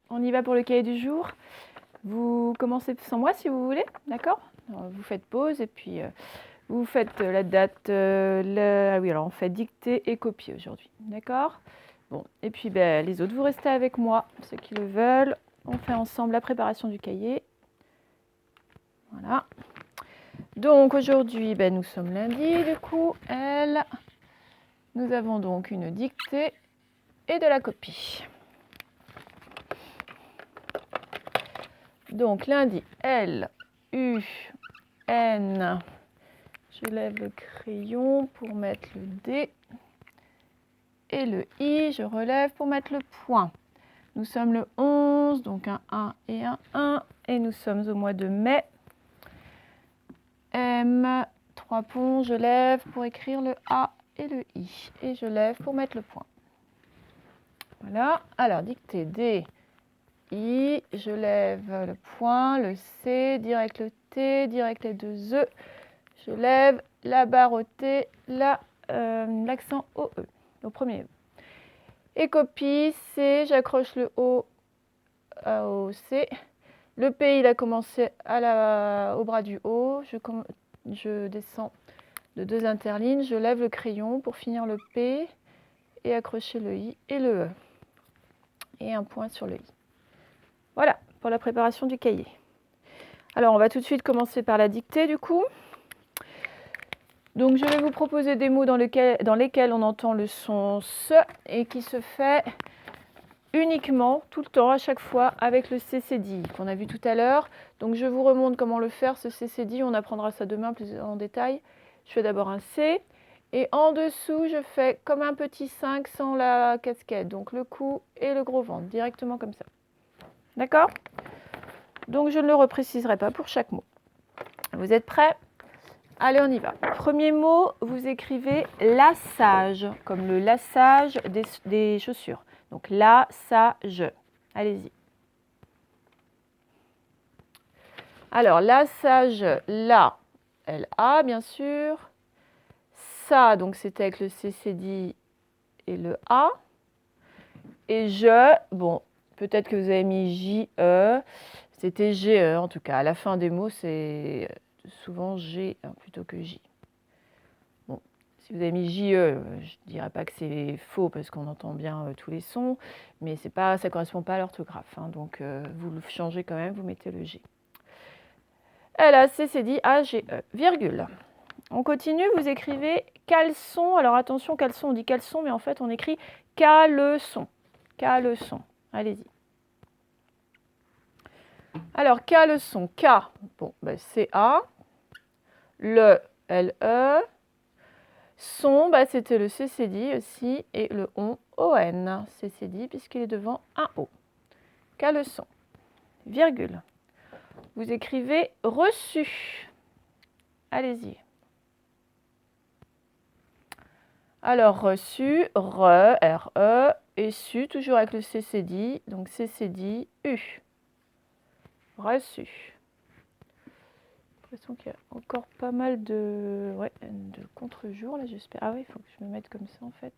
On y va pour le cahier du jour. Vous commencez sans moi si vous voulez, d'accord? Vous faites pause et puis vous faites la date. Ah oui, alors on fait dictée et copier aujourd'hui, d'accord? Bon, et puis les autres, vous restez avec moi, ceux qui le veulent. On fait ensemble la préparation du cahier. Voilà. Donc aujourd'hui, nous sommes lundi, du coup, nous avons donc une dictée et de la copie. Donc lundi, L, U, N. Je lève le crayon pour mettre le D. Et le I, je relève pour mettre le point. Nous sommes le 11, donc un 1 et un 1. Et nous sommes au mois de mai. M, 3 ponts, je lève pour écrire le A et le I. Et je lève pour mettre le point. Voilà. Alors, dictée D, I, je lève le point, le C, direct le T, direct les deux E. Je lève la barre au T, l'accent au E, au premier E. Et copie, C, j'accroche le O au C. Le P, il a commencé au bras du haut. Je descends de 2 interlignes, je lève le crayon pour finir le P et accrocher le I et le E. Et un point sur le I. Voilà, pour la préparation du cahier. Alors, on va tout de suite commencer par la dictée, du coup. Donc, je vais vous proposer des mots dans lesquels on entend le son « se » et qui se fait uniquement, tout le temps, à chaque fois, avec le CCDI qu'on a vu tout à l'heure. Donc, je vous remontre comment le faire, ce CCDI. On apprendra ça demain plus en détail. Je fais d'abord un C. Et en dessous, je fais comme un petit 5 sans la casquette. Donc, le cou et le gros ventre, directement comme ça. D'accord? Donc, je ne le repréciserai pas pour chaque mot. Vous êtes prêts? Allez, on y va. Premier mot, vous écrivez lassage, comme le lassage des chaussures. Donc, lassage. Allez-y. Alors, lassage, la, L-A, bien sûr. Ça, donc c'était avec le CCD et le A. Et je, bon, peut-être que vous avez mis J-E. C'était G-E, en tout cas. À la fin des mots, c'est souvent G plutôt que J. Bon, si vous avez mis J-E, je ne dirais pas que c'est faux parce qu'on entend bien tous les sons, mais ça ne correspond pas à l'orthographe. Donc, vous le changez quand même, vous mettez le G. L-A-C-C-D A-G-E, virgule. On continue, vous écrivez caleçon. Alors attention, caleçon, on dit caleçon, mais en fait, on écrit caleçon. Caleçon. Allez-y. Alors, caleçon, K, bon, C-A, le, L-E, son, c'était le CCD aussi, et le on, O-N, CCD, puisqu'il est devant un O. Caleçon, virgule. Vous écrivez reçu. Allez-y. Alors, reçu, R-E, et su, toujours avec le CCD, donc CCD, U. Reçu. J'ai l'impression qu'il y a encore pas mal de contre-jour, là, j'espère. Ah oui, il faut que je me mette comme ça, en fait.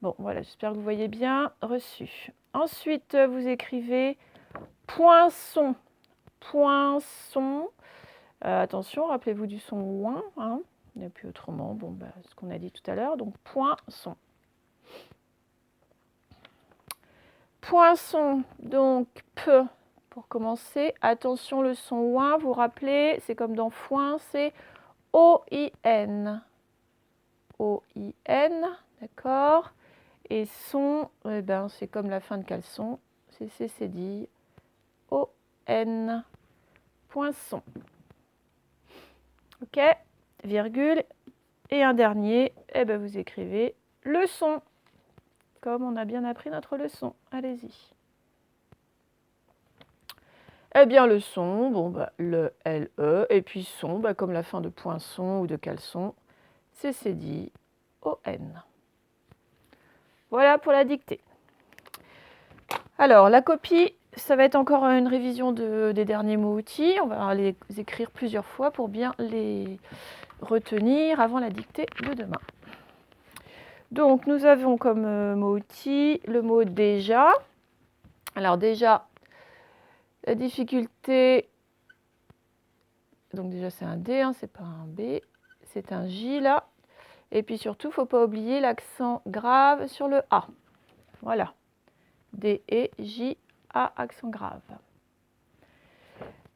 Bon, voilà, j'espère que vous voyez bien. Reçu. Ensuite, vous écrivez poinçon. Poinçon. Attention, rappelez-vous du son ouin, hein. Et puis autrement, ce qu'on a dit tout à l'heure, donc poinçon. Poinçon, donc P pour commencer. Attention, le son ouin, vous rappelez, c'est comme dans foin, c'est O-I-N. O-I-N, d'accord. Et son, c'est comme la fin de caleçon, c'est C-C-D, O-N, poinçon. Ok, virgule. Et un dernier, vous écrivez leçon, comme on a bien appris notre leçon. Allez-y. Eh bien, le son, le L-E, et puis son, comme la fin de poinçon ou de caleçon, C-C-D, O-N. Voilà pour la dictée. Alors, la copie, ça va être encore une révision des derniers mots outils. On va les écrire plusieurs fois pour bien les retenir avant la dictée de demain. Donc, nous avons comme mot outil le mot déjà. Alors déjà, la difficulté, donc déjà c'est un D, hein, c'est pas un B, c'est un J là. Et puis surtout, il ne faut pas oublier l'accent grave sur le A. Voilà. D, E, J, A, accent grave.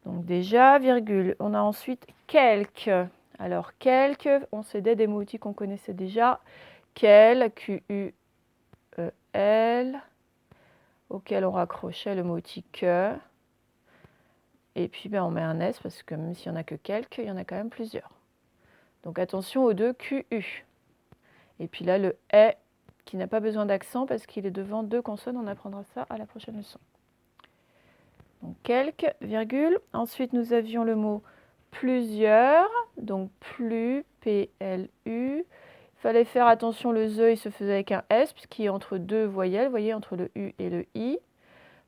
Donc déjà, virgule. On a ensuite quelque. Alors, quelque, on s'aidait des mots outils qu'on connaissait déjà. Quel, Q-U-E-L, auquel on raccrochait le mot outil que. Et puis, on met un S parce que même s'il n'y en a que quelques, il y en a quand même plusieurs. Donc, attention aux deux QU. Et puis là, le E qui n'a pas besoin d'accent parce qu'il est devant deux consonnes. On apprendra ça à la prochaine leçon. Donc, quelques, virgule. Ensuite, nous avions le mot plusieurs. Donc, plus, P-L-U. Il fallait faire attention, le ZE, il se faisait avec un S puisqu'il est entre deux voyelles. Vous voyez, entre le U et le I.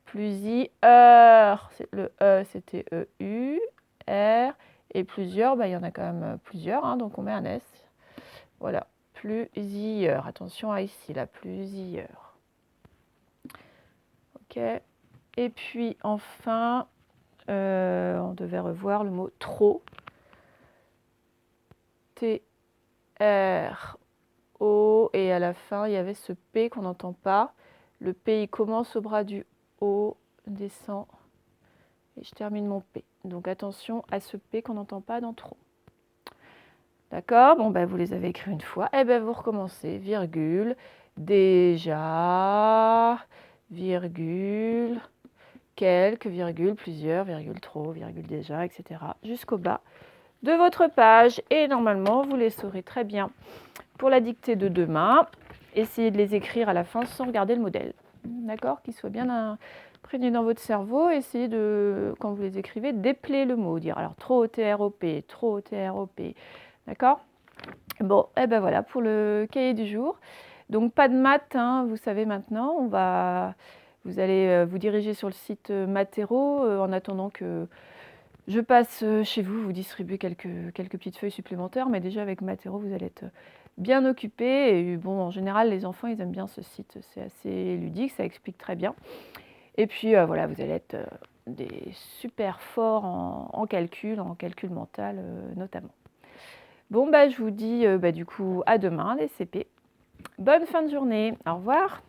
Plusieurs, le E, c'était E-U. R. Et plusieurs, il y en a quand même plusieurs, hein, donc on met un S. Voilà. Plusieurs. Attention à ici, là, plusieurs. Ok. Et puis enfin, on devait revoir le mot trop. T-R-O. Et à la fin, il y avait ce P qu'on n'entend pas. Le P, il commence au bras du haut, descend. Et je termine mon P. Donc attention à ce P qu'on n'entend pas dans trop. D'accord? Bon, vous les avez écrits une fois. Et vous recommencez. Virgule. Déjà. Virgule. Quelques, virgule, plusieurs, virgule, trop, virgule, déjà, etc. Jusqu'au bas de votre page. Et normalement, vous les saurez très bien pour la dictée de demain. Essayez de les écrire à la fin sans regarder le modèle. D'accord? Qu'ils soient bien imprégnés dans votre cerveau. Essayez de, quand vous les écrivez, d'épeler le mot. Dire alors trop, T-R-O-P, trop, T-R-O-P. D'accord? Bon, voilà pour le cahier du jour. Donc pas de maths, hein, vous savez maintenant. Vous allez vous diriger sur le site Matero en attendant que je passe chez vous, vous distribuer quelques petites feuilles supplémentaires. Mais déjà avec Matero, vous allez être bien occupés. Et bon, en général, les enfants, ils aiment bien ce site. C'est assez ludique, ça explique très bien. Et puis voilà, vous allez être des super forts en calcul mental notamment. Bon, je vous dis du coup à demain les CP. Bonne fin de journée. Au revoir.